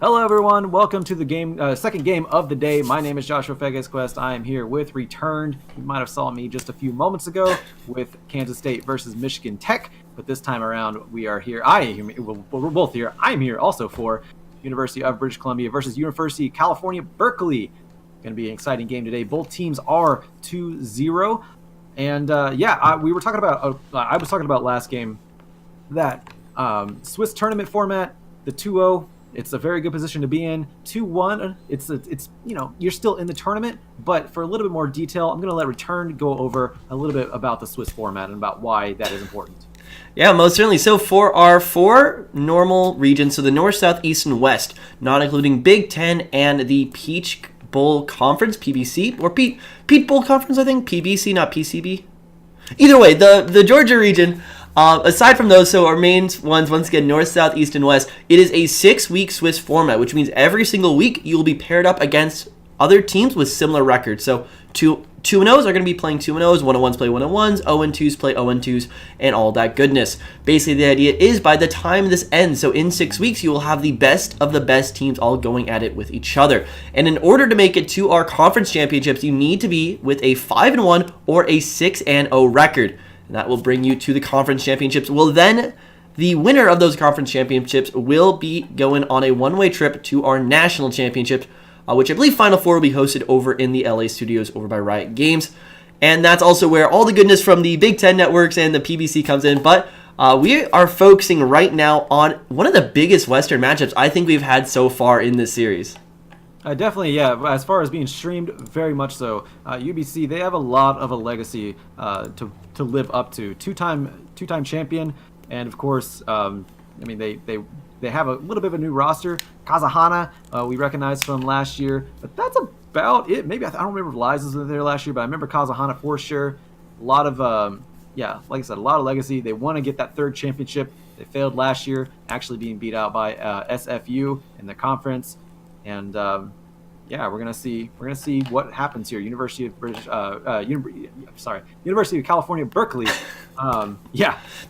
Hello, everyone. Welcome to the second game of the day. My name is Joshua Fegesquest. I am here with Returned. You might have saw me just a few moments ago with Kansas State versus Michigan Tech, but this time around we are here. We're both here. I'm here also for University of British Columbia versus University of California, Berkeley. Going to be an exciting game today. Both teams are 2-0, and we were talking about. I was talking about last game that Swiss tournament format, the 2-0. It's a very good position to be in. 2-1, it's you're still in the tournament, but for a little bit more detail, I'm going to let Return go over a little bit about the Swiss format and about why that is important. Yeah, most certainly. So for our four normal regions, so the North, South, East, and West, not including Big Ten and the Peach Bowl Conference, PBC, or Peach Bowl Conference, I think, PBC, not PCB. Either way, the Georgia region, aside from those, so our main ones, once again, North, South, East, and West, it is a 6-week Swiss format, which means every single week you will be paired up against other teams with similar records. So 2-0s are going to be playing 2-0s, 1-1s play 1-1s, 0-2s play 0-2s, and all that goodness. Basically, the idea is by the time this ends, so in 6 weeks, you will have the best of the best teams all going at it with each other. And in order to make it to our conference championships, you need to be with a 5-1 or a 6-0 record. And that will bring you to the conference championships. Well, then the winner of those conference championships will be going on a one-way trip to our national championships, which I believe Final Four will be hosted over in the LA studios over by Riot Games. And that's also where all the goodness from the Big Ten networks and the PBC comes in. But we are focusing right now on one of the biggest Western matchups I think we've had so far in this series. Definitely, yeah. As far as being streamed, very much so. UBC, they have a lot of a legacy to live up to. Two-time champion, and of course, they have a little bit of a new roster. Kazahana, we recognize from last year, but that's about it. Maybe I don't remember if Lies was there last year, but I remember Kazahana for sure. A lot of like I said, a lot of legacy. They want to get that third championship. They failed last year, actually being beat out by SFU in the conference. And we're gonna see what happens here. University of California, Berkeley.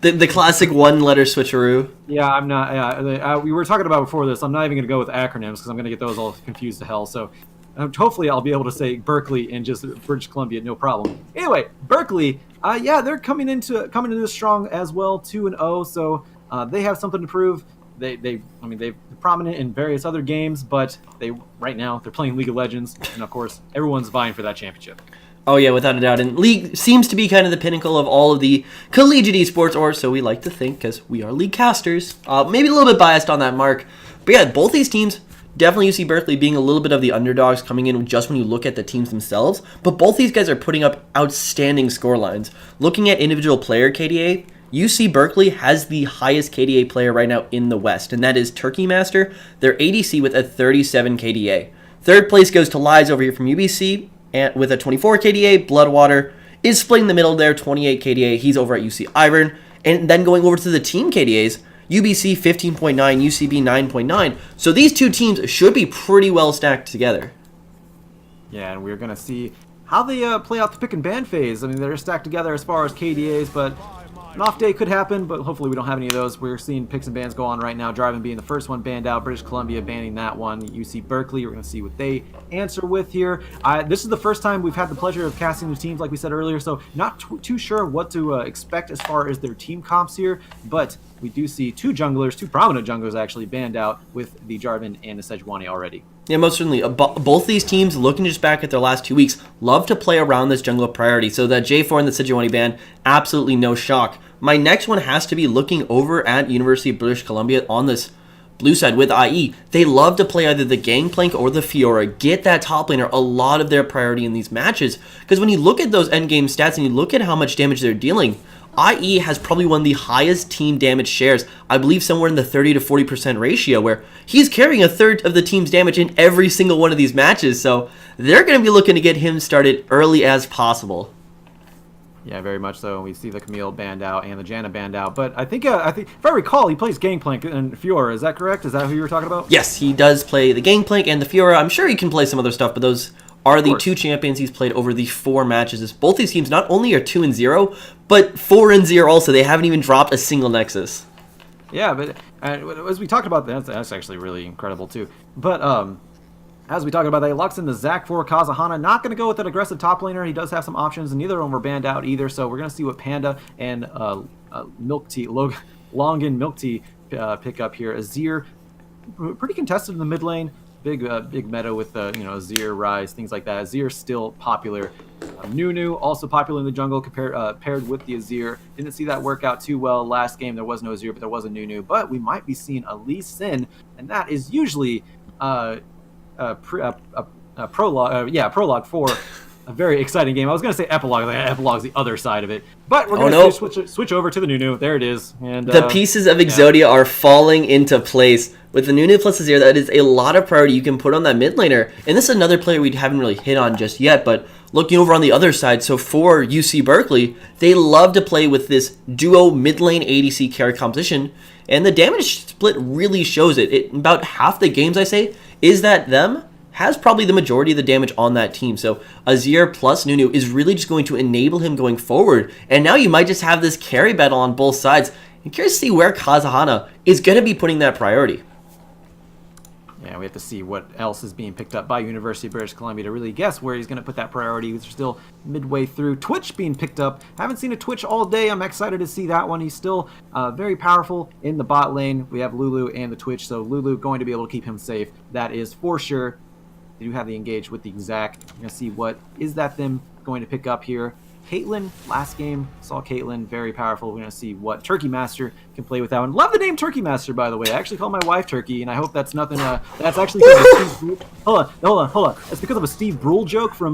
The classic one-letter switcheroo. Yeah, I'm not. We were talking about before this. I'm not even gonna go with acronyms because I'm gonna get those all confused to hell. So hopefully I'll be able to say Berkeley and just British Columbia, no problem. Anyway, Berkeley. They're coming into this strong as well, 2-0. So they have something to prove. They're prominent in various other games, but right now they're playing League of Legends, and of course everyone's vying for that championship. Oh yeah, without a doubt. And League seems to be kind of the pinnacle of all of the collegiate esports, or so we like to think, because we are League casters. Maybe a little bit biased on that mark, but yeah, both these teams. Definitely you see Berkeley being a little bit of the underdogs coming in just when you look at the teams themselves, but both these guys are putting up outstanding score lines. Looking at individual player KDA, UC Berkeley has the highest KDA player right now in the West, and that is Turkey Master, their ADC with a 37 KDA. Third place goes to Lies over here from UBC and with a 24 KDA. Bloodwater is splitting the middle there, 28 KDA. He's over at UC Ivern. And then going over to the team KDAs, UBC 15.9, UCB 9.9. So these two teams should be pretty well stacked together. Yeah, and we're going to see how they play out the pick and ban phase. I mean, they're stacked together as far as KDAs, but an off day could happen, but hopefully we don't have any of those. We're seeing picks and bans go on right now. Driving being the first one banned out. British Columbia banning that one. UC Berkeley, we're going to see what they answer with here. This is the first time we've had the pleasure of casting the teams, like we said earlier, so not too sure what to expect as far as their team comps here, but we do see two prominent junglers actually, banned out with the Jarvan and the Sejuani already. Yeah, most certainly. Both these teams, looking just back at their last 2 weeks, love to play around this jungle priority. So that J4 and the Sejuani ban, absolutely no shock. My next one has to be looking over at University of British Columbia on this blue side with IE. They love to play either the Gangplank or the Fiora. Get that top laner a lot of their priority in these matches. Because when you look at those endgame stats and you look at how much damage they're dealing, IE has probably one of the highest team damage shares, I believe somewhere in the 30 to 40% ratio, where he's carrying a third of the team's damage in every single one of these matches. So they're going to be looking to get him started early as possible. Yeah, very much so. We see the Camille banned out and the Janna banned out. But I think if I recall, he plays Gangplank and Fiora. Is that correct? Is that who you were talking about? Yes, he does play the Gangplank and the Fiora. I'm sure he can play some other stuff, but those are the two champions he's played over the 4 matches. Both these teams not only are 2-0, but 4-0 also. They haven't even dropped a single Nexus. Yeah, but as we talked about, that's actually really incredible too. But as we talked about, they locks in the Zac for Kazahana. Not going to go with an aggressive top laner. He does have some options, and neither of them were banned out either. So we're going to see what Panda and Milk Tea, Longin Milk Tea pick up here. Azir, pretty contested in the mid lane. Big meta with Azir, Rise, things like that. Azir still popular. Nunu also popular in the jungle paired with the Azir. Didn't see that work out too well last game. There was no Azir, but there was a Nunu. But we might be seeing a Lee Sin, and that is usually prologue for a very exciting game. I was going to say epilogue. Epilogue's the other side of it. But we're going to switch over to the Nunu. There it is. And the pieces of Exodia are falling into place. With the Nunu plus Azir, that is a lot of priority you can put on that mid laner. And this is another player we haven't really hit on just yet, but looking over on the other side, so for UC Berkeley, they love to play with this duo mid lane ADC carry composition, and the damage split really shows it. About half the games, I say, is that them has probably the majority of the damage on that team. So Azir plus Nunu is really just going to enable him going forward. And now you might just have this carry battle on both sides. I'm curious to see where Kazahana is going to be putting that priority. Yeah, we have to see what else is being picked up by University of British Columbia to really guess where he's going to put that priority. We're still midway through. Twitch being picked up. Haven't seen a Twitch all day. I'm excited to see that one. He's still very powerful in the bot lane. We have Lulu and the Twitch, so Lulu going to be able to keep him safe. That is for sure. They do have the engage with the exact. We're going to see what is that them going to pick up here. Caitlyn, last game, saw Caitlyn, very powerful. We're going to see what Turkey Master can play with that one. Love the name Turkey Master, by the way. I actually call my wife Turkey, and I hope that's nothing. That's actually because of Steve Brule. Hold on. It's because of a Steve Brule joke from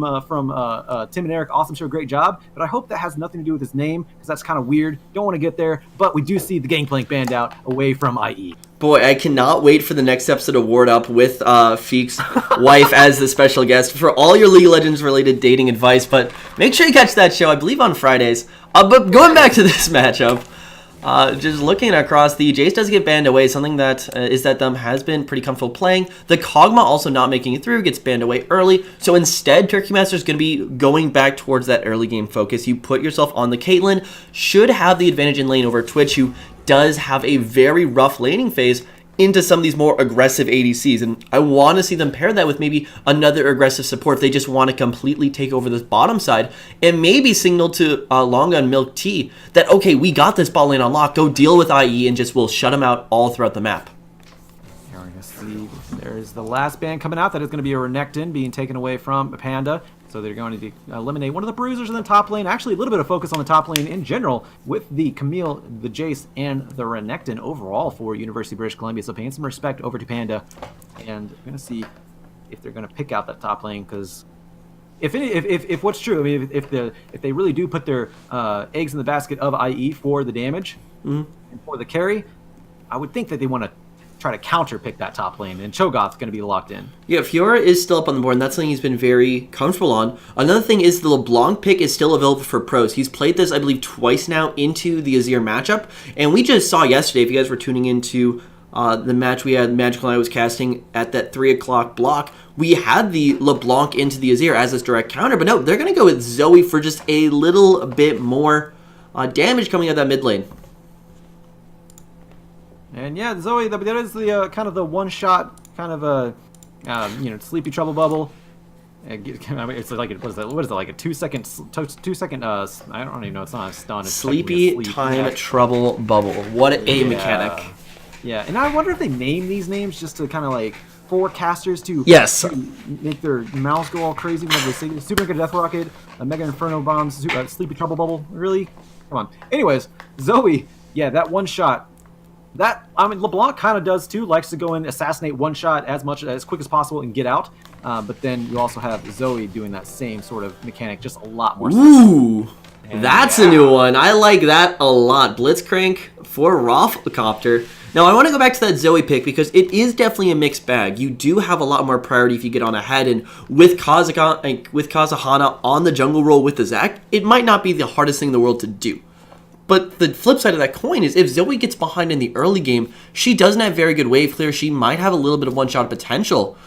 Tim and Eric. Awesome show, great job. But I hope that has nothing to do with his name, because that's kind of weird. Don't want to get there, but we do see the Gangplank banned out away from IE. Boy, I cannot wait for the next episode of Ward Up with Feek's wife as the special guest for all your League of Legends related dating advice. But make sure you catch that show, I believe, on Fridays. But going back to this matchup, just looking across, the Jace does get banned away. Something that is that them has been pretty comfortable playing. The Kog'Maw also not making it through, gets banned away early. So instead, Turkey Master is going to be going back towards that early game focus. You put yourself on the Caitlyn, should have the advantage in lane over Twitch, who does have a very rough laning phase into some of these more aggressive ADCs, and I want to see them pair that with maybe another aggressive support if they just want to completely take over this bottom side, and maybe signal to Longa and Milk Tea that, okay, we got this bot lane on lock, go deal with IE and just will shut them out all throughout the map. Here we're going to see, there's the last ban coming out. That is going to be a Renekton being taken away from Panda. So they're going to eliminate one of the bruisers in the top lane. Actually, a little bit of focus on the top lane in general with the Camille, the Jace, and the Renekton overall for University of British Columbia. So paying some respect over to Panda. And we're going to see if they're going to pick out that top lane, because if what's true, I mean, if they really do put their eggs in the basket of IE for the damage and for the carry, I would think that they want to try to counter pick that top lane, and Cho'Gath's going to be locked in. Yeah, Fiora is still up on the board, and that's something he's been very comfortable on. Another thing is the LeBlanc pick is still available for pros. He's played this, I believe, twice now into the Azir matchup, and we just saw yesterday, if you guys were tuning into the match we had, Magical Knight was casting at that 3 o'clock block, we had the LeBlanc into the Azir as this direct counter, but no, they're going to go with Zoe for just a little bit more damage coming out of that mid lane. And yeah, Zoe, that is the kind of the one-shot kind of a sleepy trouble bubble. It's like what is that? Like a 2 second? I don't even know. It's not a stun. It's sleepy time trouble bubble. What a mechanic! Yeah, and I wonder if they name these names just to kind of like for casters to make their mouths go all crazy whenever they say Super Mega Death Rocket, a Mega Inferno Bomb, Sleepy Trouble Bubble. Really? Come on. Anyways, Zoe, yeah, that one shot. That, I mean, LeBlanc kind of does too, likes to go in, assassinate one shot as quick as possible and get out. But then you also have Zoe doing that same sort of mechanic, just a lot more. Ooh, that's a new one. I like that a lot. Blitzcrank for Rafflecopter. Now, I want to go back to that Zoe pick because it is definitely a mixed bag. You do have a lot more priority if you get on ahead, and with Kazahana on the jungle role with the Zac, it might not be the hardest thing in the world to do. But the flip side of that coin is if Zoe gets behind in the early game, she doesn't have very good wave clear. She might have a little bit of one-shot potential.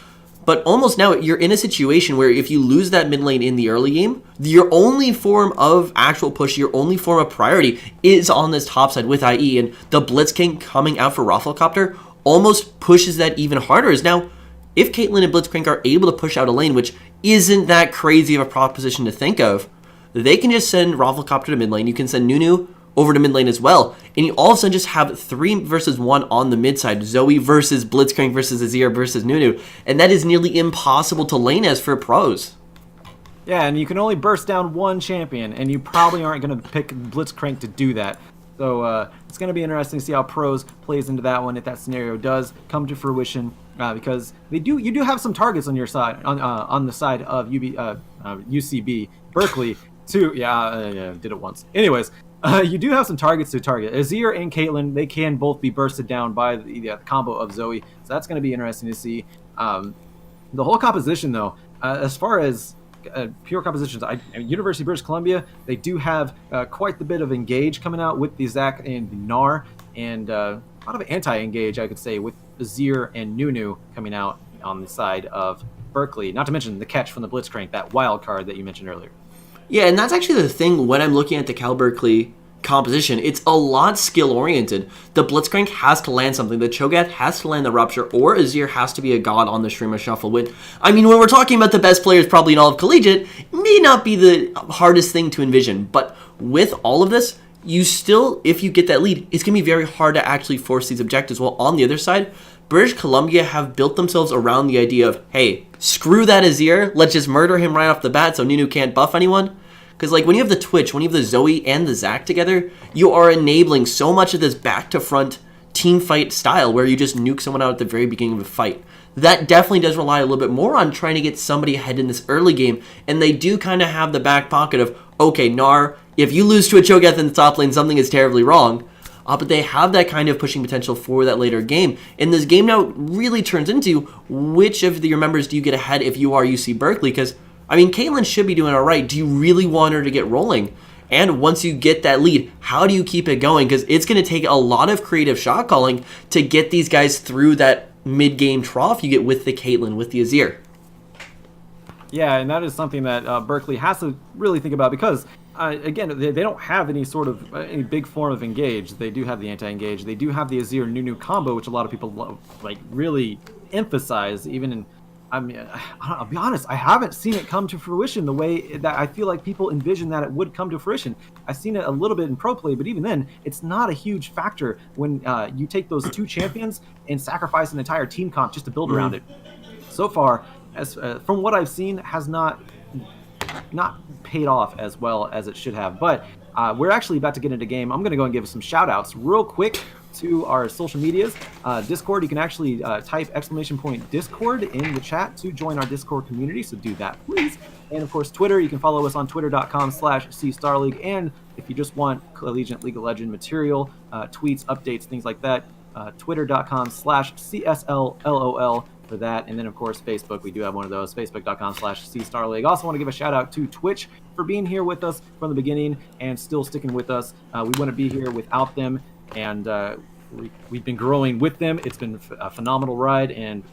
But almost now you're in a situation where if you lose that mid lane in the early game, your only form of actual push, your only form of priority is on this top side with IE, and the Blitzking coming out for Rafflecopter almost pushes that even harder. Is now, if Caitlyn and Blitzcrank are able to push out a lane, which isn't that crazy of a proposition to think of, they can just send Rafflecopter to mid lane. You can send Nunu over to mid lane as well, and you all of a sudden just have 3 versus 1 on the mid side. Zoe versus Blitzcrank versus Azir versus Nunu, and that is nearly impossible to lane as for pros. Yeah, and you can only burst down one champion, and you probably aren't going to pick Blitzcrank to do that. So it's going to be interesting to see how pros plays into that one if that scenario does come to fruition, because you do have some targets on your side on the side of UCB Berkeley too. Yeah, did it once. Anyways. You do have some targets to target. Azir and Caitlyn, they can both be bursted down by the combo of Zoe, so that's going to be interesting to see. The whole composition, though, as far as pure compositions, University of British Columbia, they do have quite the bit of engage coming out with the Zac and the Gnar, and a lot of anti-engage, I could say, with Azir and Nunu coming out on the side of Berkeley. Not to mention the catch from the Blitzcrank, that wild card that you mentioned earlier. Yeah, and that's actually the thing when I'm looking at the Cal Berkeley composition. It's a lot skill-oriented. The Blitzcrank has to land something. The Cho'Gath has to land the Rupture, or Azir has to be a god on the Streamer Shuffle. When we're talking about the best players probably in all of Collegiate, it may not be the hardest thing to envision. But with all of this, you still, if you get that lead, it's going to be very hard to actually force these objectives. While on the other side, British Columbia have built themselves around the idea of, hey, screw that Azir, let's just murder him right off the bat so Nunu can't buff anyone. Because when you have the Twitch, when you have the Zoe and the Zac together, you are enabling so much of this back-to-front team fight style where you just nuke someone out at the very beginning of a fight. That definitely does rely a little bit more on trying to get somebody ahead in this early game, and they do kind of have the back pocket of, okay, Gnar, if you lose to a Cho'Gath in the top lane, something is terribly wrong. But they have that kind of pushing potential for that later game. And this game now really turns into which of your members do you get ahead if you are UC Berkeley? Because, Caitlyn should be doing all right. Do you really want her to get rolling? And once you get that lead, how do you keep it going? Because it's going to take a lot of creative shot calling to get these guys through that mid-game trough you get with the Caitlyn, with the Azir. Yeah, and that is something that Berkeley has to really think about because, again, they don't have any big form of engage. They do have the anti-engage. They do have the Azir-Nunu combo, which a lot of people really emphasize, even in... I'll be honest, I haven't seen it come to fruition the way that I feel like people envision that it would come to fruition. I've seen it a little bit in pro play, but even then, it's not a huge factor when you take those 2 champions and sacrifice an entire team comp just to build around it. So far, as from what I've seen, has not paid off as well as it should have. But we're actually about to get into game. I'm going to go and give some shout outs real quick to our social medias. Discord, you can actually type !Discord in the chat to join our Discord community, so do that please. And of course Twitter, you can follow us on twitter.com/CStarLeague, and if you just want Collegiate League of Legends material, tweets, updates, things like that, twitter.com/CSLLOL for that. And then of course Facebook, we do have one of those, facebook.com/CStarLeague. Also want to give a shout out to Twitch for being here with us from the beginning and still sticking with us. We wouldn't be here without them, and we've been growing with them. It's been a phenomenal ride, and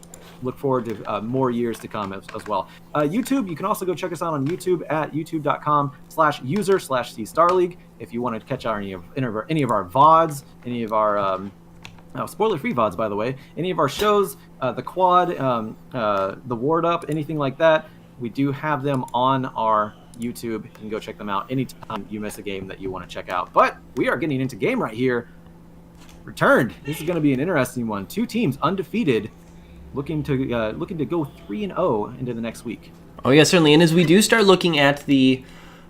look forward to more years to come as well. YouTube, you can also go check us out on YouTube at youtube.com/user/CStarLeague if you want to catch any of our VODs, any of our spoiler-free VODs, by the way, any of our shows, the quad, the ward up, anything like that. We do have them on our YouTube. You can go check them out anytime you miss a game that you want to check out. But we are getting into game right here. Returned. This is going to be an interesting one. 2 teams undefeated, looking to go 3-0 into the next week. Oh yeah, certainly. And as we do start looking at the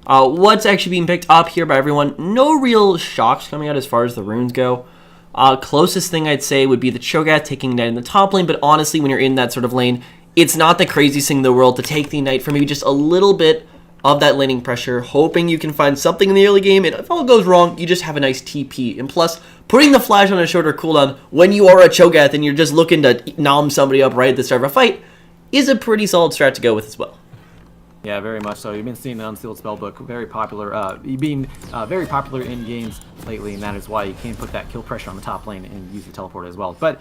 what's actually being picked up here by everyone, no real shocks coming out as far as the runes go. Closest thing I'd say would be the Cho'Gath taking Knight in the top lane, but honestly, when you're in that sort of lane, it's not the craziest thing in the world to take the Knight for maybe just a little bit of that laning pressure, hoping you can find something in the early game, and if all goes wrong, you just have a nice TP. And plus, putting the flash on a shorter cooldown when you are a Cho'Gath and you're just looking to nom somebody up right at the start of a fight is a pretty solid strat to go with as well. Yeah, very much so. You've been seeing the Unsealed Spellbook very popular, being very popular in games lately, and that is why you can put that kill pressure on the top lane and use the teleport as well. But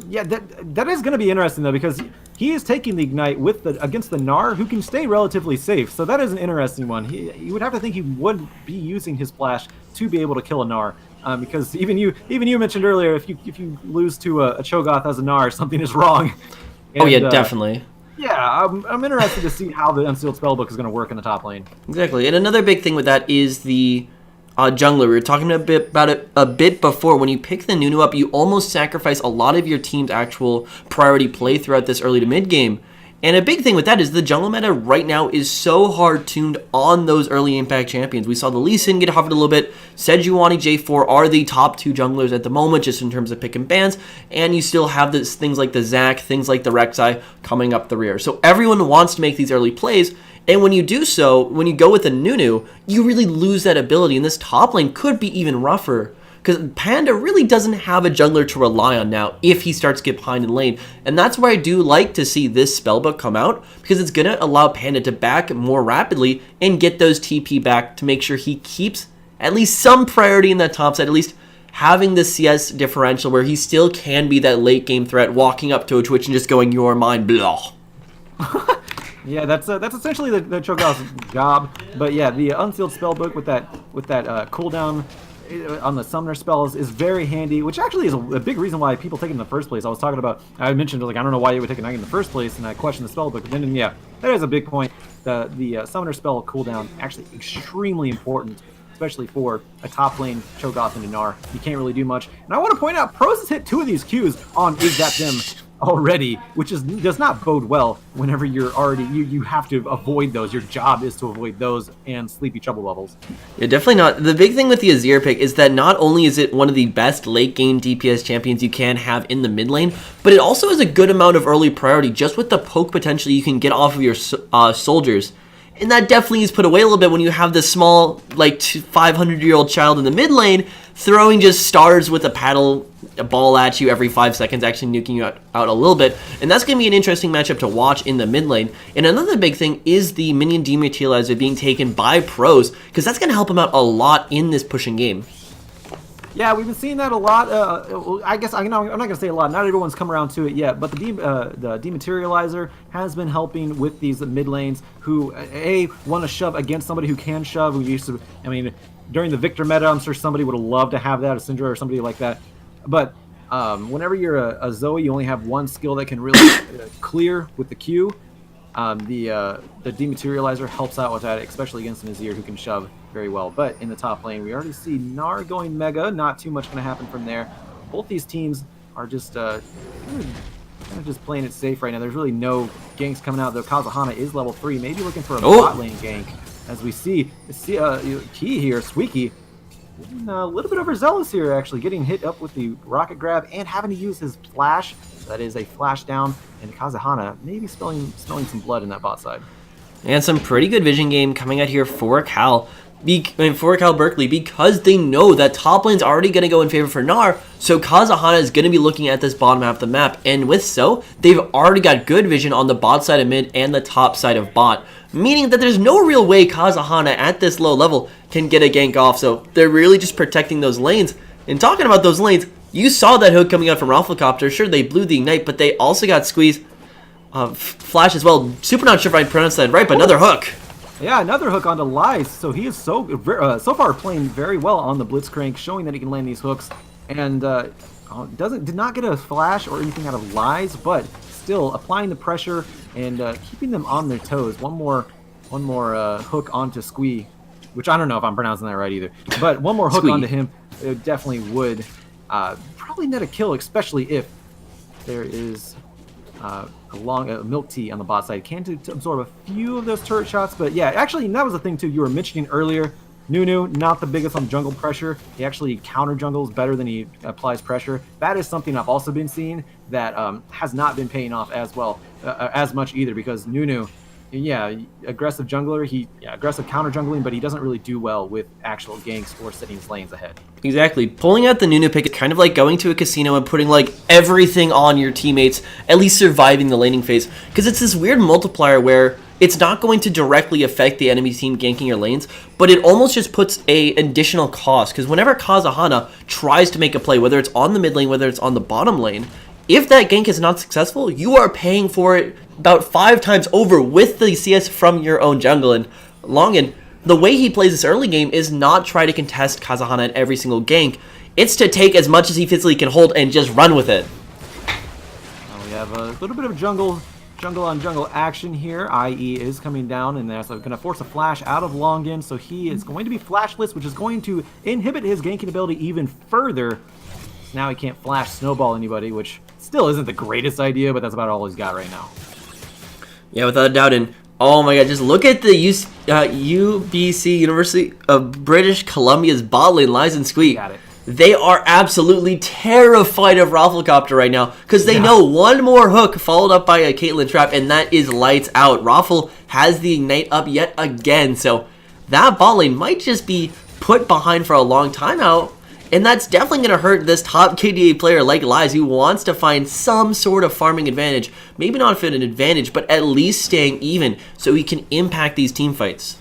Yeah, that is going to be interesting though, because he is taking the ignite with against the Gnar, who can stay relatively safe. So that is an interesting one. You would have to think he would be using his flash to be able to kill a Gnar, because even you mentioned earlier, if you lose to a Cho'Gath as a Gnar, something is wrong. And, Oh yeah, definitely. Yeah, I'm interested to see how the Unsealed Spellbook is going to work in the top lane. Exactly. And another big thing with that is the jungler. We were talking about it a bit before. When you pick the Nunu up, you almost sacrifice a lot of your team's actual priority play throughout this early to mid game. And a big thing with that is the jungle meta right now is so hard tuned on those early impact champions. We saw the Lee Sin get hovered a little bit. Sejuani, J4 are the top 2 junglers at the moment, just in terms of pick and bans. And you still have things like the Zac, things like the Rek'Sai coming up the rear. So everyone wants to make these early plays. And when you do so, when you go with a Nunu, you really lose that ability. And this top lane could be even rougher, because Panda really doesn't have a jungler to rely on now if he starts to get behind in lane. And that's why I do like to see this spellbook come out, because it's going to allow Panda to back more rapidly and get those TP back to make sure he keeps at least some priority in that top side, at least having the CS differential where he still can be that late game threat, walking up to a Twitch and just going, "You're mine, blah." Yeah, that's essentially the Cho'Gath's job. But yeah, the Unsealed Spellbook with that cooldown on the summoner spells is very handy, which actually is a big reason why people take it in the first place. I mentioned, like, I don't know why you would take a knight in the first place, and I questioned the spellbook. But then, yeah, that is a big point. The summoner spell cooldown actually extremely important, especially for a top lane Cho'Gath and Gnar. You can't really do much. And I want to point out, Pros has hit 2 of these Qs on Is That Them already, which does not bode well whenever you're already you have to avoid those. Your job is to avoid those and sleepy trouble levels. Yeah, definitely not. The big thing with the Azir pick is that not only is it one of the best late game DPS champions you can have in the mid lane, but it also has a good amount of early priority just with the poke potential you can get off of your soldiers. And that definitely is put away a little bit when you have this small, like, 500-year-old child in the mid lane throwing just stars with a ball at you every 5 seconds, actually nuking you out a little bit. And that's going to be an interesting matchup to watch in the mid lane. And another big thing is the minion dematerializer being taken by Pros, because that's going to help him out a lot in this pushing game. Yeah, we've been seeing that a lot. I guess I'm not going to say a lot. Not everyone's come around to it yet, but the dematerializer has been helping with these mid lanes who want to shove against somebody who can shove. Who used to, during the Victor meta, I'm sure somebody would have loved to have that, a Syndra or somebody like that. But whenever you're a Zoe, you only have one skill that can really clear with the Q. The dematerializer helps out with that, especially against an Azir who can shove very well. But in the top lane, we already see Gnar going mega. Not too much going to happen from there. Both these teams are just kind of just playing it safe right now. There's really no ganks coming out, though. Kazahana is level 3, maybe looking for a bot lane gank. As we see Key here, Squeaky, a little bit overzealous here, actually, getting hit up with the rocket grab and having to use his flash. That is a flash down, and Kazahana maybe smelling some blood in that bot side. And some pretty good vision game coming out here for Cal. For Cal Berkeley, because they know that top lane's already going to go in favor for Gnar, so Kazahana is going to be looking at this bottom half of the map, and with so, they've already got good vision on the bot side of mid and the top side of bot, meaning that there's no real way Kazahana at this low level can get a gank off, so they're really just protecting those lanes. And talking about those lanes, you saw that hook coming out from Rafflecopter. Sure, they blew the ignite, but they also got squeezed flash as well. Super not sure if I pronounced that right, but another hook. Yeah, another hook onto Lies. So he is so far playing very well on the Blitzcrank, showing that he can land these hooks. And did not get a flash or anything out of Lies, but still applying the pressure and keeping them on their toes. One more hook onto Squee, which I don't know if I'm pronouncing that right either. But one more hook onto him, it definitely would probably net a kill, especially if there is a milk tea on the bot side. Can to absorb a few of those turret shots, but yeah, actually, that was the thing too you were mentioning earlier. Nunu, not the biggest on jungle pressure. He actually counter jungles better than he applies pressure. That is something I've also been seeing that has not been paying off as well, as much either, because Nunu, aggressive jungler, aggressive counter jungling, but he doesn't really do well with actual ganks or setting his lanes ahead. Exactly. Pulling out the Nunu pick is kind of like going to a casino and putting like everything on your teammates, at least surviving the laning phase, because it's this weird multiplier where it's not going to directly affect the enemy team ganking your lanes, but it almost just puts a additional cost, because whenever Kazahana tries to make a play, whether it's on the mid lane, whether it's on the bottom lane, if that gank is not successful, you are paying for it about 5 times over with the CS from your own jungle. And Longin, the way he plays this early game is not try to contest Kazahana at every single gank. It's to take as much as he physically can hold and just run with it. We have a little bit of jungle on jungle action here. IE is coming down, and that's going to force a flash out of Longin, so he is going to be flashless, which is going to inhibit his ganking ability even further. So now he can't flash snowball anybody, which still isn't the greatest idea, but that's about all he's got right now. Yeah, without a doubt. And oh my god, just look at the UBC, University of British Columbia's bot lane, Lies and Squeak. Got it. They are absolutely terrified of Rafflecopter right now because they know one more hook followed up by a Caitlyn trap, and that is lights out. Raffle has the ignite up yet again, so that bot lane might just be put behind for a long time out, and that's definitely going to hurt this top KDA player like Lies, who wants to find some sort of farming advantage. Maybe not fit an advantage, but at least staying even so he can impact these team fights.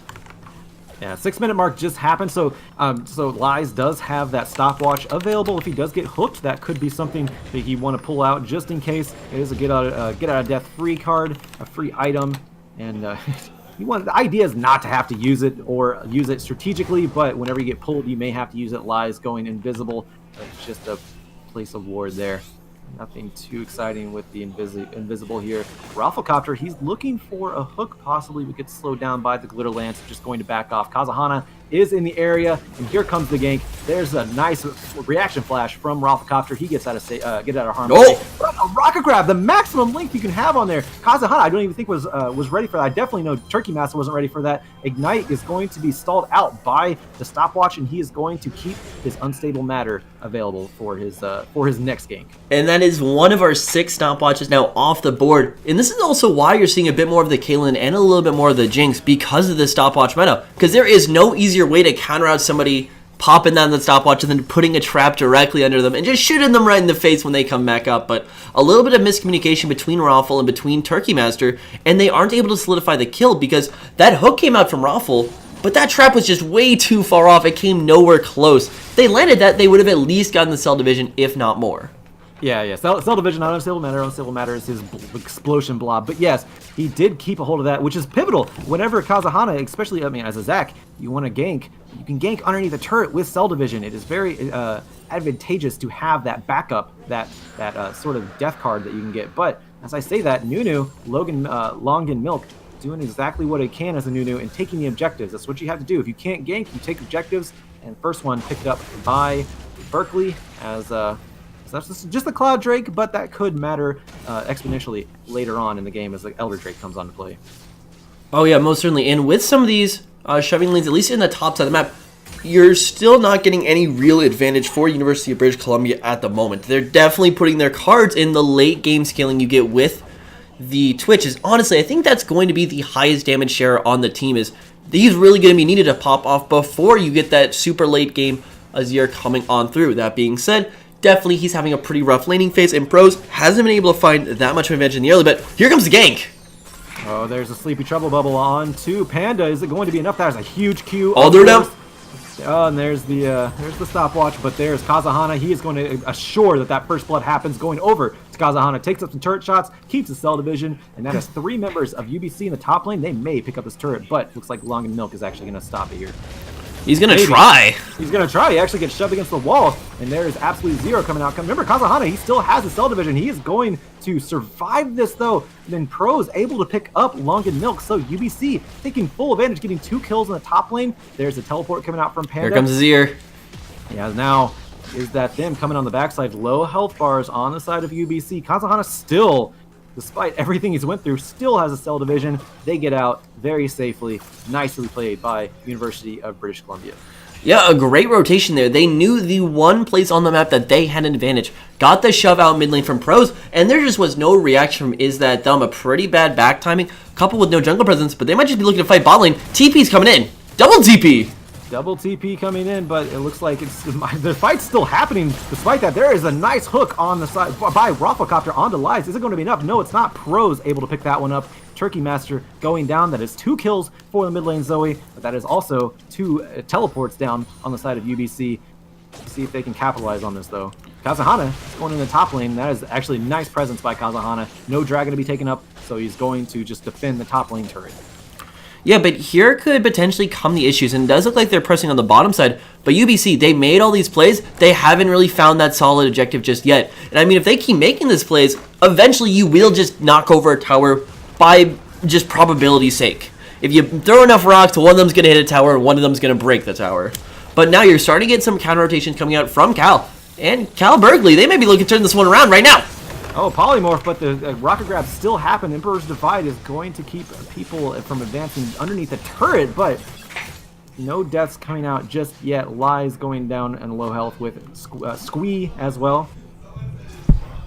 Yeah, 6-minute mark just happened, so Lies does have that stopwatch available. If he does get hooked, that could be something that he want to pull out just in case. It is a get out of death free card, a free item, and the idea is not to have to use it or use it strategically, but whenever you get pulled, you may have to use it. Lies going invisible. It's just a place of ward there. Nothing too exciting with the invisible here. Rafflecopter, he's looking for a hook. Possibly we get slowed down by the Glitter Lance, just going to back off. Kazahana is in the area, and here comes the gank. There's a nice reaction flash from Rafflecopter. He gets out of harm's way. A rocket grab, the maximum length you can have on there. Kazahana, I don't even think was ready for that. I definitely know Turkey Master wasn't ready for that. Ignite is going to be stalled out by the stopwatch, and he is going to keep his unstable matter available for his next gank. And that is one of our 6 stopwatches now off the board. And this is also why you're seeing a bit more of the Caitlyn and a little bit more of the Jinx, because of the stopwatch meta. Because there is no easier way to counter out somebody popping down the stopwatch and then putting a trap directly under them and just shooting them right in the face when they come back up. But a little bit of miscommunication between Raffle and between Turkey Master, and they aren't able to solidify the kill because that hook came out from Raffle, but that trap was just way too far off. It came nowhere close. If they landed that, they would have at least gotten the cell division, if not more. Yeah. Cell division, not unstable matter. Unstable matter is his explosion blob. But yes, he did keep a hold of that, which is pivotal. Whenever Kazahana, especially, as a Zac, you want to gank, you can gank underneath the turret with cell division. It is very advantageous to have that backup, that sort of death card that you can get. But as I say that, Nunu, Longin Milk, doing exactly what it can as a Nunu and taking the objectives. That's what you have to do. If you can't gank, you take objectives. And first one picked up by Berkeley as so that's just the Cloud Drake, but that could matter exponentially later on in the game as the Elder Drake comes on to play. Oh yeah, most certainly. And with some of these shoving lanes, at least in the top side of the map, you're still not getting any real advantage for University of British Columbia at the moment. They're definitely putting their cards in the late game scaling you get with the Twitch. Is honestly, I think that's going to be the highest damage share on the team. Is he's really going to be needed to pop off before you get that super late game Azir coming on through. That being said, definitely he's having a pretty rough laning phase, and Pros hasn't been able to find that much of an advantage in the early, but here comes the gank. Oh, there's a Sleepy Trouble Bubble on to Panda. Is it going to be enough? There's a huge Q. All the way down. Oh, and there's the stopwatch, but there's Kazahana. He is going to assure that first blood happens. Going over to Kazahana, takes up some turret shots, keeps the cell division, and that has 3 members of UBC in the top lane. They may pick up this turret, but looks like Long and Milk is actually going to stop it here. He's going to try. He's going to try. He actually gets shoved against the wall, and there is absolute zero coming out. Remember, Kazahana, he still has a cell division. He is going to survive this, though. Then Pros able to pick up Long and Milk, so UBC taking full advantage, getting 2 kills in the top lane. There's a teleport coming out from Panda. Here comes Azir. Yeah, now is that them coming on the backside. Low health bars on the side of UBC. Kazahana still, despite everything he's went through, still has a cell division. They get out very safely. Nicely played by University of British Columbia. Yeah, a great rotation there. They knew the one place on the map that they had an advantage. Got the shove out mid lane from Pros, and there just was no reaction from Is That Dumb. A pretty bad back timing, coupled with no jungle presence, but they might just be looking to fight bot lane. TP's coming in. Double TP. Double TP coming in, but it looks like the fight's still happening. Despite that, there is a nice hook on the side by Rafflecopter onto Lies. Is it going to be enough? No, it's not. Pros able to pick that one up. Turkey Master going down. That is 2 kills for the mid lane Zoe, but that is also 2 teleports down on the side of UBC. see if they can capitalize on this, though. Kazahana is going in the top lane. That is actually a nice presence by Kazahana. No dragon to be taken up, so he's going to just defend the top lane turret. Yeah, but here could potentially come the issues, and it does look like they're pressing on the bottom side. But UBC, they made all these plays. They haven't really found that solid objective just yet. And I mean, if they keep making these plays, eventually you will just knock over a tower by just probability's sake. If you throw enough rocks, one of them's going to hit a tower, and one of them's going to break the tower. But now you're starting to get some counter rotations coming out from Cal. And Cal Berkeley, they may be looking to turn this one around right now. Oh, polymorph, but the rocket grab still happened. Emperor's Divide is going to keep people from advancing underneath the turret, but no deaths coming out just yet. Lies going down in low health with Squee as well.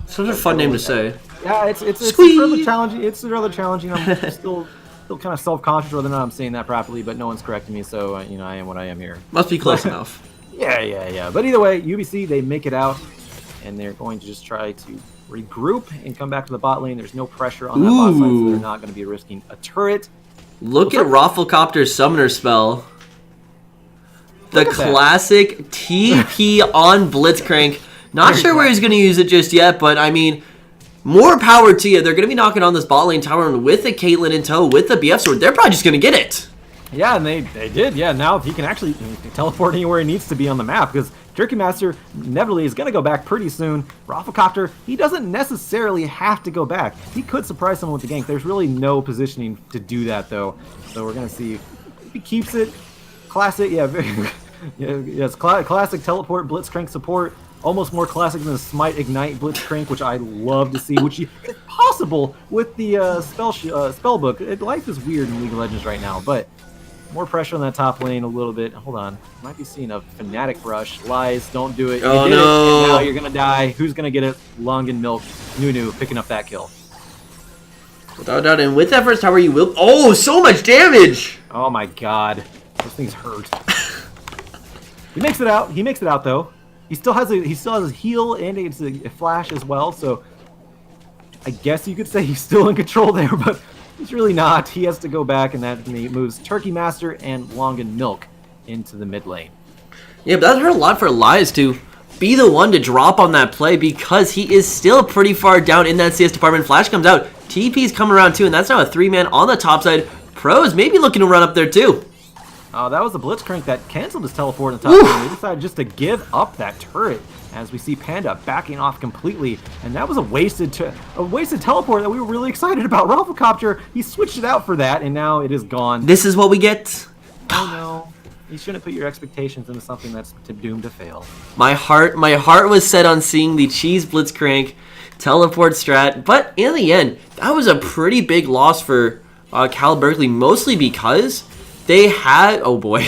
Such a fun name to say. Yeah, it's rather challenging. It's rather challenging. I'm still kind of self-conscious whether or not I'm saying that properly, but no one's correcting me, so I am what I am here. Must be close enough. Yeah. But either way, UBC, they make it out, and they're going to just try to regroup and come back to the bot lane. There's no pressure on that bot side, so they're not going to be risking a turret. Look at Rafflecopter's summoner spell. The classic TP on Blitzcrank. Not sure where he's going to use it just yet, but I mean, more power to you. They're going to be knocking on this bot lane tower, and with the Caitlyn in tow, with the BF sword, they're probably just going to get it. Yeah, and they did. Yeah, now he can actually teleport anywhere he needs to be on the map, because Turkey Master inevitably is going to go back pretty soon. Rafflecopter, he doesn't necessarily have to go back. He could surprise someone with the gank. There's really no positioning to do that, though. So we're going to see if he keeps it. Classic, yes, classic teleport Blitzcrank support. Almost more classic than the Smite Ignite Blitzcrank, which I love to see, which is possible with the spellbook. Life is weird in League of Legends right now, but more pressure on that top lane a little bit. Hold on. Might be seeing a Fnatic rush. Lies, don't do it. Oh, you did no. it, and now you're going to die. Who's going to get it? Long and Milk. Nunu picking up that kill. Without doubt, and with that first tower, you will... Oh, so much damage! Oh my god. Those things hurt. He makes it out. He makes it out, though. He still has his heal and it's a flash as well, so I guess you could say he's still in control there, but he's really not. He has to go back, and that moves Turkey Master and Long and Milk into the mid lane. Yeah, but that hurt a lot for Elias to be the one to drop on that play, because he is still pretty far down in that CS department. Flash comes out, TP's coming around too, and that's now a 3-man on the top side. Pros maybe looking to run up there too. That was a Blitzcrank that canceled his teleport in the top lane. They decided just to give up that turret, as we see Panda backing off completely, and that was a wasted teleport that we were really excited about. Rafflecopter, he switched it out for that, and now it is gone. This is what we get. Oh no. You shouldn't put your expectations into something that's doomed to fail. My heart was set on seeing the Cheese Blitzcrank teleport strat, but in the end, that was a pretty big loss for Cal Berkeley, mostly because they had, oh boy,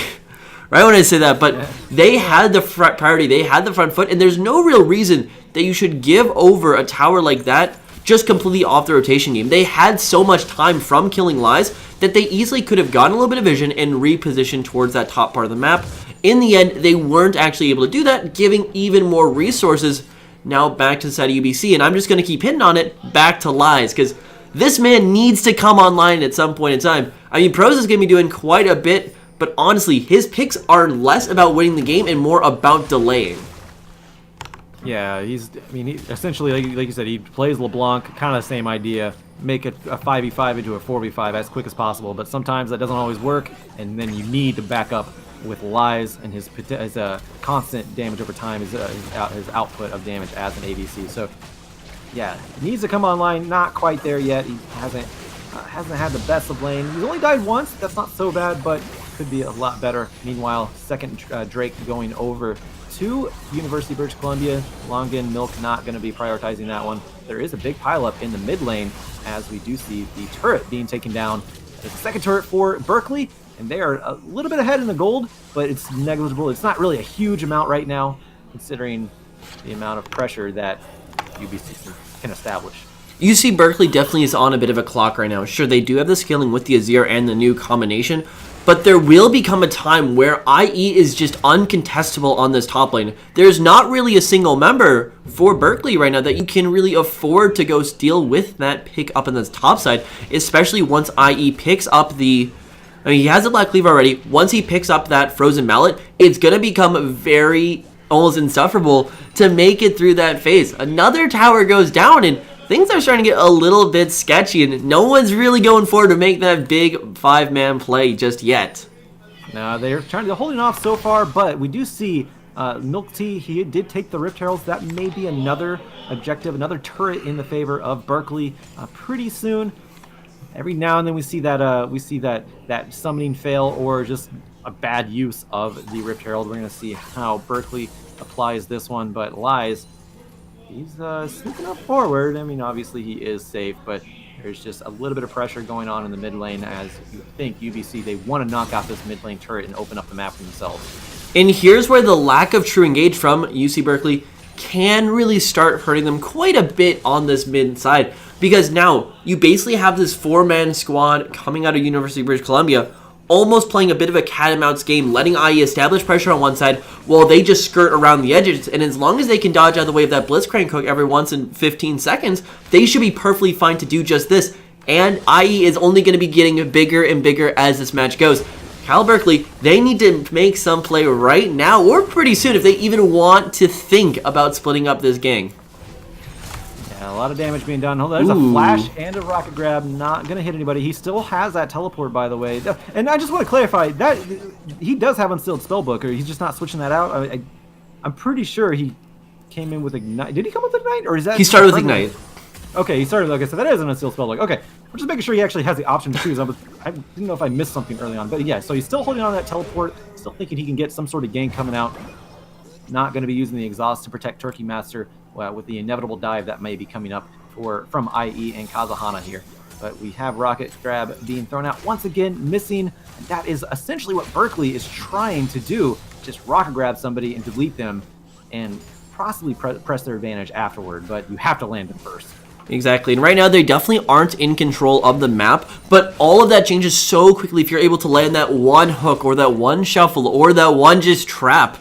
right when I say that, but they had the front priority, they had the front foot, and there's no real reason that you should give over a tower like that just completely off the rotation game. They had so much time from killing Lies that they easily could have gotten a little bit of vision and repositioned towards that top part of the map. In the end, they weren't actually able to do that, giving even more resources now back to the side of UBC, and I'm just going to keep hitting on it, back to Lies, because this man needs to come online at some point in time. I mean, Pros is going to be doing quite a bit, but honestly, his picks are less about winning the game and more about delaying. Yeah, he essentially, like you said, he plays LeBlanc, kind of the same idea. Make it a 5v5 into a 4v5 as quick as possible, but sometimes that doesn't always work, and then you need to back up with Lies and his constant damage over time, his output of damage as an ADC. So, yeah, needs to come online. Not quite there yet. He hasn't had the best of lane. He's only died once. That's not so bad, but could be a lot better. Meanwhile, second Drake going over to University of British Columbia. Longin Milk not going to be prioritizing that one. There is a big pileup in the mid lane, as we do see the turret being taken down. There's a second turret for Berkeley, and they are a little bit ahead in the gold, but it's negligible. It's not really a huge amount right now, considering the amount of pressure that UBC can establish. You see Berkeley definitely is on a bit of a clock right now. Sure, they do have the scaling with the Azir and the new combination, but there will become a time where IE is just uncontestable on this top lane. There's not really a single member for Berkeley right now that you can really afford to go steal with that pick up on this top side, especially once IE picks up the... I mean, he has the Black Cleave already. Once he picks up that Frozen Mallet, it's going to become very almost insufferable to make it through that phase. Another tower goes down, and things are starting to get a little bit sketchy, and no one's really going forward to make that big 5-man play just yet. Now they're holding off so far, but we do see Milk Tea. He did take the Rift Heralds. That may be another objective, another turret in the favor of Berkeley pretty soon. Every now and then we see that summoning fail or just a bad use of the Rift Herald. We're going to see how Berkeley applies this one, but Lies, he's sneaking up forward. I mean, obviously he is safe, but there's just a little bit of pressure going on in the mid lane as you think UBC, they want to knock out this mid lane turret and open up the map for themselves. And here's where the lack of true engage from UC Berkeley can really start hurting them quite a bit on this mid side, because now you basically have this 4-man squad coming out of University of British Columbia almost playing a bit of a cat and mouse game, letting IE establish pressure on one side while they just skirt around the edges. And as long as they can dodge out of the way of that Blitzcrank hook every once in 15 seconds, they should be perfectly fine to do just this. And IE is only going to be getting bigger and bigger as this match goes. Cal Berkeley, they need to make some play right now or pretty soon if they even want to think about splitting up this gang. Yeah, a lot of damage being done. There's a flash and a rocket grab. Not going to hit anybody. He still has that teleport, by the way. And I just want to clarify that he does have Unsealed Spellbook, or he's just not switching that out. I'm pretty sure he came in with Ignite. Did he come with Ignite? Or is that... He started with Ignite. Okay, he started, okay, so that is an Unsealed Spellbook. Okay, I'm just making sure he actually has the option to choose. I didn't know if I missed something early on. But yeah, so he's still holding on to that teleport. Still thinking he can get some sort of gank coming out. Not going to be using the exhaust to protect Turkey Master with the inevitable dive that may be coming up from IE and Kazahana here. But we have Rocket Grab being thrown out once again, missing. And that is essentially what Berkeley is trying to do. Just Rocket Grab somebody and delete them and possibly press their advantage afterward. But you have to land them first. Exactly, and right now they definitely aren't in control of the map, but all of that changes so quickly if you're able to land that one hook or that one shuffle or that one just trap.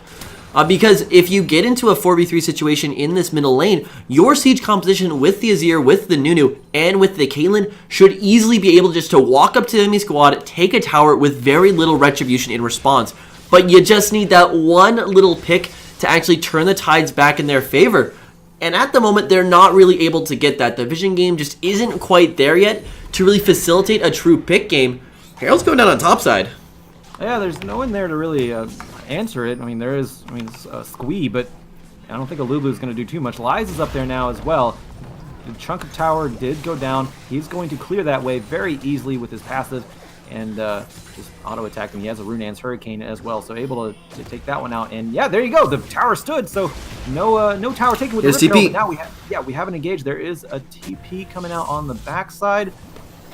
Because if you get into a 4v3 situation in this middle lane, your siege composition with the Azir, with the Nunu, and with the Caitlyn should easily be able just to walk up to the enemy squad, take a tower with very little retribution in response. But you just need that one little pick to actually turn the tides back in their favor. And at the moment, they're not really able to get that. The vision game just isn't quite there yet to really facilitate a true pick game. Herald's going down on top side. Yeah, there's no one there to really answer it. I mean, it's a Squee, but I don't think Alulu is going to do too much. Lies is up there now as well. The chunk of tower did go down. He's going to clear that wave very easily with his passive and just auto-attack him. He has a Runaan's Hurricane as well, so able to take that one out. And yeah, there you go. The tower stood, so no tower taken with the Rift Herald, but now we haven't engaged. There is a TP coming out on the backside.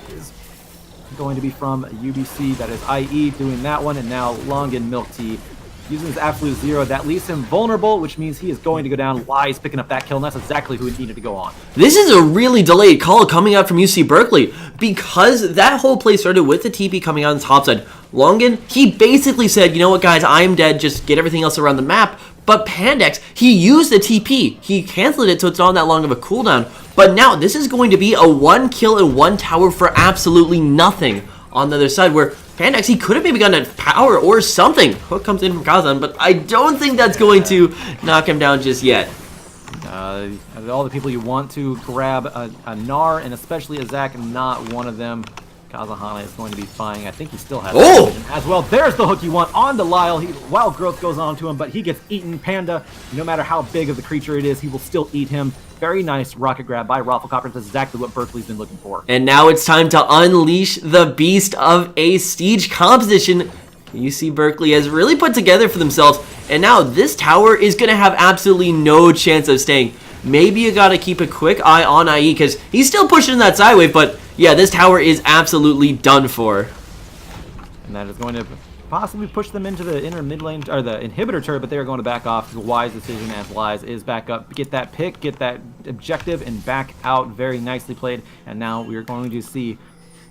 It is going to be from UBC. That is IE doing that one, and now Longan Milk Tea using his absolute zero. That leaves him vulnerable, which means he is going to go down. Lies picking up that kill, and that's exactly who he needed to go on. This is a really delayed call coming out from UC Berkeley, because that whole play started with the TP coming out on the top side. Longan, he basically said, you know what guys, I am dead, just get everything else around the map. But Pandex, he used the TP. He canceled it so it's not that long of a cooldown. But now this is going to be a 1 kill and 1 tower for absolutely nothing on the other side, where Pandex, he could have maybe gotten a power or something. Hook comes in from Kazan, but I don't think that's going to knock him down just yet. All the people you want to grab a Gnar, and especially a Zac, not one of them. Kazahana is going to be fine. I think he still has as well. There's the hook you want on the Lyle. Wild Growth goes on to him, but he gets eaten. Panda, no matter how big of the creature it is, he will still eat him. Very nice rocket grab by Rafflecopter. That's exactly what Berkeley's been looking for. And now it's time to unleash the beast of a siege composition. UC Berkeley has really put together for themselves, and now this tower is going to have absolutely no chance of staying. Maybe you got to keep a quick eye on IE, because he's still pushing that side wave, but yeah, this tower is absolutely done for. And that is going to possibly push them into the inner mid lane, or the inhibitor turret, but they're going to back off. It's a wise decision as Lies is back up. Get that pick, get that objective, and back out. Very nicely played. And now we are going to see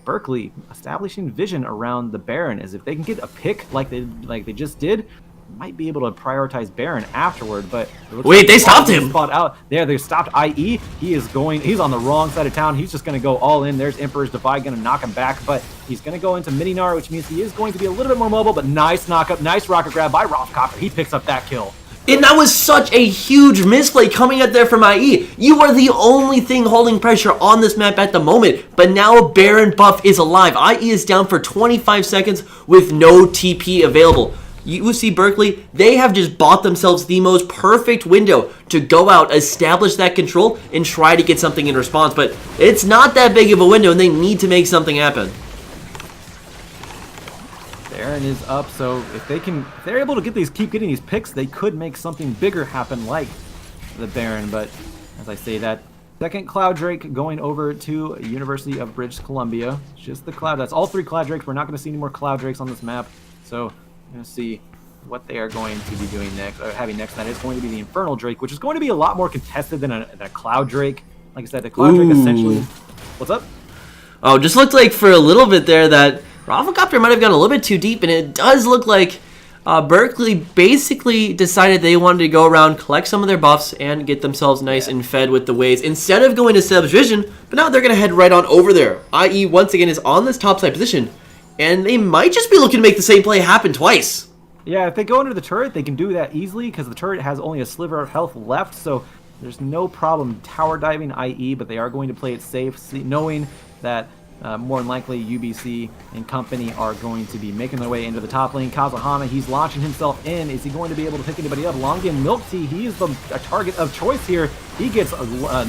Berkeley establishing vision around the Baron, as if they can get a pick like they just did, might be able to prioritize Baron afterward. But wait, they stopped him. Spot out there. They stopped IE. He's on the wrong side of town. He's just going to go all in. There's Emperor's Defy going to knock him back, but he's going to go into Mini Gnar, which means he is going to be a little bit more mobile. But nice knockup, nice rocket grab by Rafflecopter. He picks up that kill. And that was such a huge misplay coming out there from IE. You are the only thing holding pressure on this map at the moment. But now Baron buff is alive. IE is down for 25 seconds with no TP available. UC Berkeley, they have just bought themselves the most perfect window to go out, establish that control, and try to get something in response. But it's not that big of a window, and they need to make something happen. Baron is up, so if they're able to keep getting these picks, they could make something bigger happen, like the Baron. But as I say, that second Cloud Drake going over to University of British Columbia. Just the Cloud. That's all 3 Cloud Drakes. We're not going to see any more Cloud Drakes on this map, so we're going to see what they are going to be doing next, or having next. That is going to be the Infernal Drake, which is going to be a lot more contested than a Cloud Drake. Like I said, the Cloud Drake essentially. What's up? Oh, just looked like for a little bit there that Rafflecopter might have gone a little bit too deep, and it does look like Berkeley basically decided they wanted to go around, collect some of their buffs, and get themselves nice and fed with the waves instead of going to Seb's Vision. But now they're going to head right on over there. IE once again is on this top side position, and they might just be looking to make the same play happen twice. Yeah, if they go under the turret, they can do that easily because the turret has only a sliver of health left, so there's no problem tower diving IE, but they are going to play it safe, knowing that more than likely UBC and company are going to be making their way into the top lane. Kazahana, he's launching himself in. Is he going to be able to pick anybody up? Longian Milk Tea, he is a target of choice here. He gets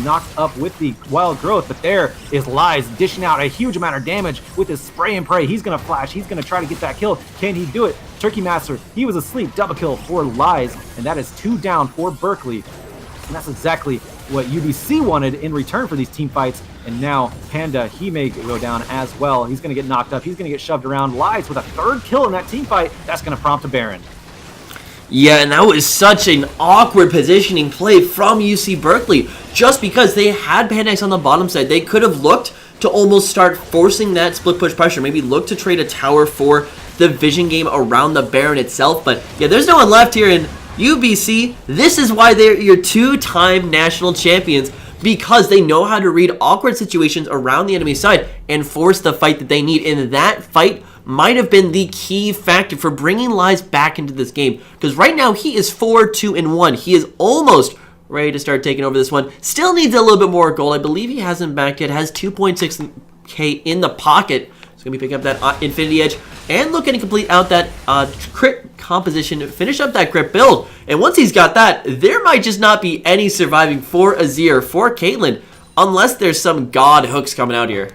knocked up with the Wild Growth, but there is Lies dishing out a huge amount of damage with his spray and pray. He's going to flash. He's going to try to get that kill. Can he do it? Turkey Master, he was asleep. Double kill for Lies, and that is 2 down for Berkeley. And that's exactly what UBC wanted in return for these team fights. And now Panda, he may go down as well. He's going to get knocked up. He's going to get shoved around. Lies with a 3rd kill in that team fight. That's going to prompt a Baron. Yeah, and that was such an awkward positioning play from UC Berkeley. Just because they had Pandax on the bottom side, they could have looked to almost start forcing that split push pressure. Maybe look to trade a tower for the vision game around the Baron itself. But yeah, there's no one left here in UBC. This is why they're your 2-time national champions, because they know how to read awkward situations around the enemy side and force the fight that they need. And that fight might have been the key factor for bringing Lies back into this game, because right now he is 4-2-1. He is almost ready to start taking over this one. Still needs a little bit more gold. I believe he hasn't back yet. Has 2.6k in the pocket. He's going to be picking up that Infinity Edge and looking to complete out that crit composition, finish up that crit build. And once he's got that, there might just not be any surviving for Azir, for Caitlyn, unless there's some god hooks coming out here.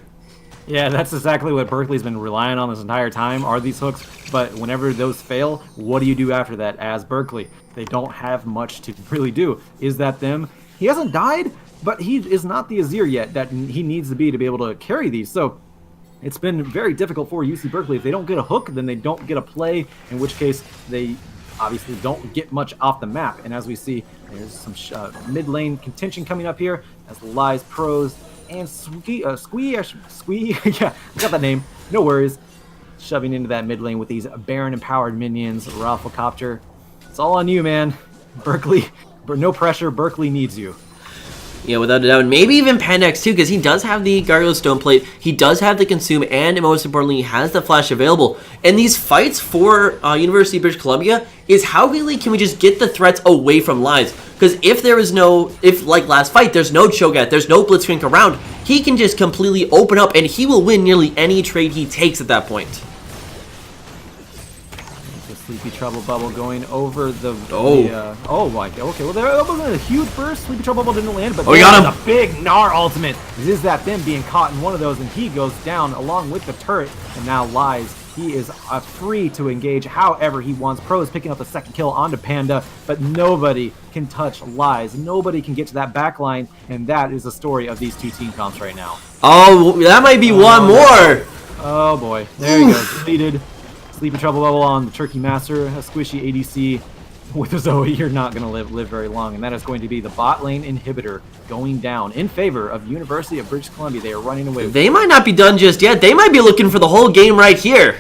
Yeah, that's exactly what Berkeley's been relying on this entire time, are these hooks. But whenever those fail, what do you do after that as Berkeley? They don't have much to really do. Is that them? He hasn't died, but he is not the Azir yet that he needs to be able to carry these. So it's been very difficult for UC Berkeley. If they don't get a hook, then they don't get a play, in which case they obviously don't get much off the map. And as we see, there's some mid lane contention coming up here as Lies Pros and Squee, yeah, I got that name, no worries, shoving into that mid lane with these Baron empowered minions. Rafflecopter, it's all on you, man. Berkeley, no pressure, Berkeley needs you. Yeah, without a doubt. Maybe even Pandax too, because he does have the Gargoyle Stone Plate, he does have the Consume, and most importantly, he has the Flash available. And these fights for University of British Columbia is how really can we just get the threats away from Lies? Because if there is no, like last fight, there's no Cho'Gath, there's no Blitzcrank around, he can just completely open up and he will win nearly any trade he takes at that point. Sleepy Trouble Bubble going over the... Oh my god. Okay, well, that wasn't a huge burst. Sleepy Trouble Bubble didn't land, but we got him. A big Gnar ultimate. Is that them being caught in one of those, and he goes down along with the turret, and now Lies. He is free to engage however he wants. Pro is picking up the 2nd kill onto Panda, but nobody can touch Lies. Nobody can get to that back line, and that is the story of these 2 team comps right now. Oh, that might be one more. Oh boy. There he goes. Deleted. Sleepy Trouble Bubble on the Turkey Master, a squishy ADC with a Zoe. You're not going to live very long, and that is going to be the bot lane inhibitor going down in favor of University of British Columbia. They are running away. They might not be done just yet. They might be looking for the whole game right here.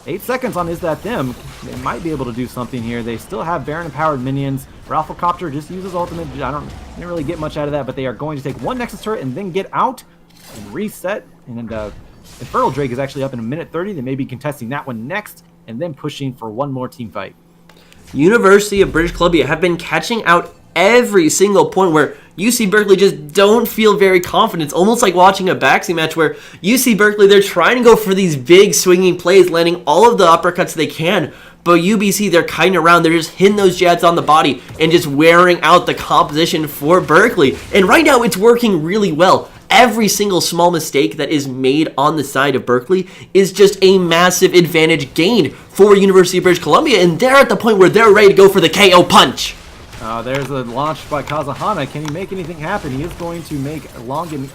8 seconds on Is That Them. They might be able to do something here. They still have Baron empowered minions. Rafflecopter just uses ultimate. Didn't really get much out of that, but they are going to take one Nexus turret and then get out and reset. And Infernal Drake is actually up in 1:30. They may be contesting that one next and then pushing for one more team fight. University of British Columbia have been catching out every single point where UC Berkeley just don't feel very confident. It's almost like watching a boxing match where UC Berkeley, they're trying to go for these big swinging plays, landing all of the uppercuts they can. But UBC, they're kiting around. They're just hitting those jabs on the body and just wearing out the composition for Berkeley. And right now, it's working really well. Every single small mistake that is made on the side of Berkeley is just a massive advantage gained for University of British Columbia. And they're at the point where they're ready to go for the KO punch. There's a launch by Kazahana. Can he make anything happen? He is going to make Longan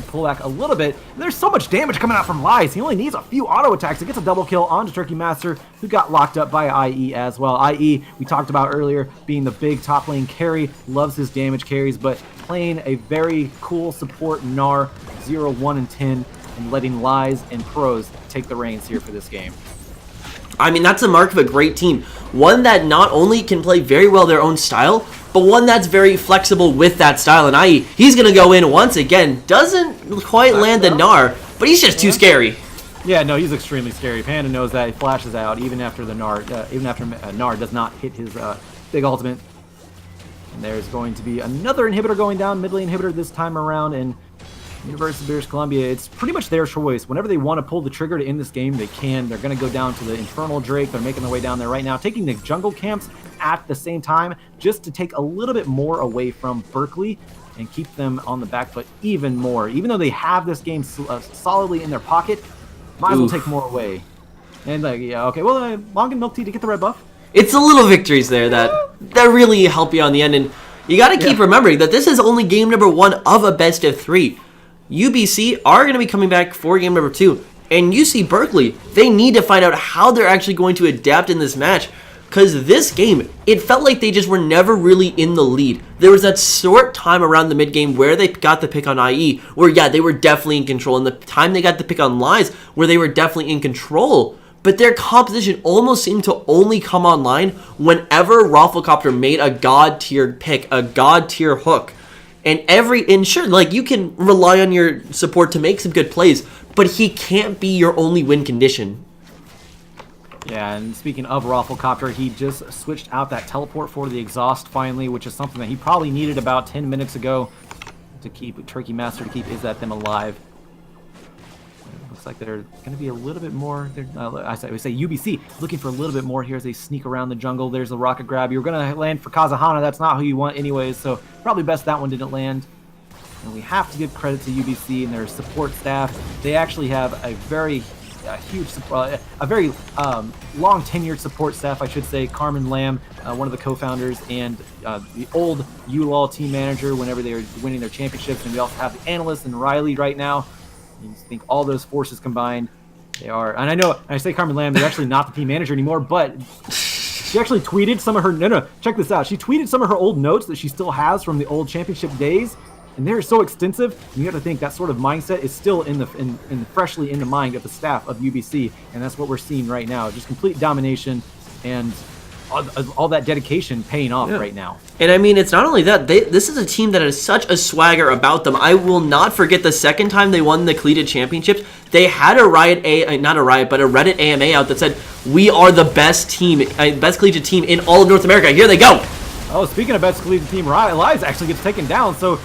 pull back a little bit. There's so much damage coming out from Lies. He only needs a few auto attacks. He gets a double kill onto Turkey Master, who got locked up by IE as well. IE, we talked about earlier, being the big top lane carry, loves his damage carries, but playing a very cool support Gnar 0, 1, and 10, and letting Lies and Pros take the reins here for this game. I mean, that's a mark of a great team. One that not only can play very well their own style, but one that's very flexible with that style. And IE, he's going to go in once again. Doesn't quite land the Gnar, but he's just too scary. Yeah, no, he's extremely scary. Panda knows that. He flashes out even after the Gnar, Gnar does not hit his big ultimate. And there's going to be another inhibitor going down, mid lane inhibitor this time around, and University of British Columbia, it's pretty much their choice. Whenever they want to pull the trigger to end this game, they can. They're going to go down to the Infernal Drake. They're making their way down there right now, taking the jungle camps at the same time, just to take a little bit more away from Berkeley and keep them on the back foot even more. Even though they have this game solidly in their pocket, might as well take more away. And yeah, okay, well, Long and Milk Tea to get the red buff. It's the little victories there that really help you on the end. And you got to keep remembering that this is only game number 1 of a best of 3. UBC are going to be coming back for game number 2. And UC Berkeley, they need to find out how they're actually going to adapt in this match. Because this game, it felt like they just were never really in the lead. There was that short time around the mid-game where they got the pick on IE, where, yeah, they were definitely in control. And the time they got the pick on Lies, where they were definitely in control. But their composition almost seemed to only come online whenever Rafflecopter made a god-tier pick, a god-tier hook. And sure, like, you can rely on your support to make some good plays, but he can't be your only win condition. Yeah, and speaking of Rafflecopter, he just switched out that teleport for the exhaust finally, which is something that he probably needed about 10 minutes ago to keep Turkey Master, to keep Is That Them alive. Looks like they're going to be a little bit more, I say UBC, looking for a little bit more here as they sneak around the jungle. There's the rocket grab. You're going to land for Kazahana. That's not who you want anyways, so probably best that one didn't land. And we have to give credit to UBC and their support staff. They actually have a very huge, a very long tenured support staff, I should say. Carmen Lamb, one of the co-founders, and the old ULAL team manager whenever they were winning their championships. And we also have the analyst and Riley right now. You think all those forces combined, they are, and I know I say Carmen Lamb, they're actually not the team manager anymore, but she actually tweeted some of her, check this out. She tweeted some of her old notes that she still has from the old championship days, and they're so extensive. And you have to think that sort of mindset is still freshly in the mind of the staff of UBC, and that's what we're seeing right now. Just complete domination and all that dedication paying off right now. And I mean, it's not only that, this is a team that has such a swagger about them. I will not forget the second time they won the collegiate championships, they had a Reddit AMA out that said, "We are the best team, best collegiate team in all of North America." Here they go. Oh, speaking of best collegiate team, Lives actually gets taken down. So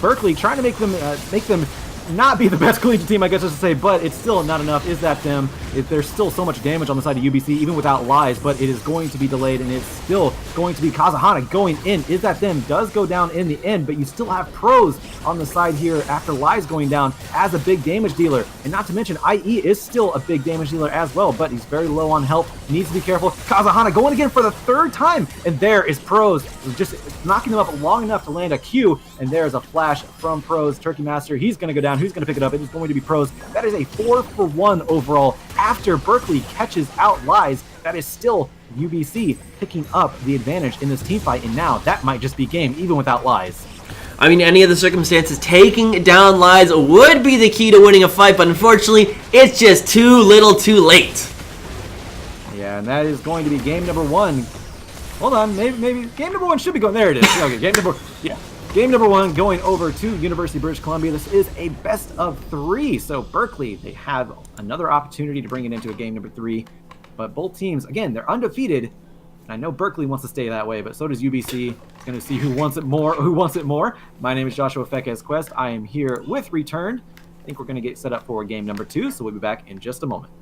Berkeley trying to make them not be the best collegiate team, I guess I should say, but it's still not enough. Is That Them? There's still so much damage on the side of UBC, even without Lies, but it is going to be delayed, and it's still going to be Kazahana going in. Is That Them does go down in the end, but you still have Pros on the side here after Lies going down as a big damage dealer. And not to mention, IE is still a big damage dealer as well, but he's very low on health. Needs to be careful. Kazahana going again for the 3rd time, and there is Pros just knocking them up long enough to land a Q, and there's a flash from Pros. Turkey Master, he's going to go down. Who's going to pick it up? It is going to be Pros. That is a 4-for-1 overall after Berkeley catches out Lies. That is still UBC picking up the advantage in this team fight, and now that might just be game even without Lies. I mean, any of the circumstances, taking down Lies would be the key to winning a fight, but unfortunately, it's just too little too late. Yeah, and that is going to be game number 1. Hold on, maybe game number 1 should be going. There it is. Okay, Game number 1 going over to University of British Columbia. This is a best of 3. So Berkeley, they have another opportunity to bring it into a game number 3. But both teams, again, they're undefeated. And I know Berkeley wants to stay that way, but so does UBC. It's going to see who wants it more. Who wants it more? My name is Joshua Fekes Quest. I am here with Returned. I think we're going to get set up for game number 2, so we'll be back in just a moment.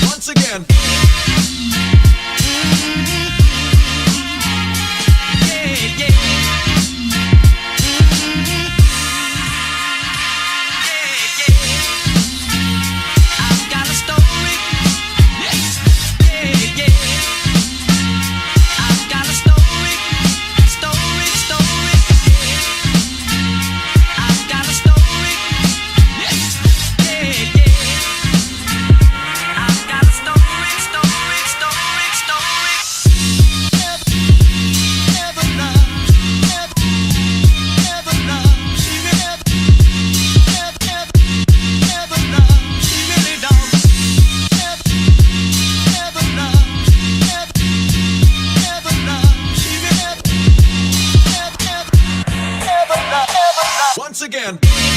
Once again. Once again.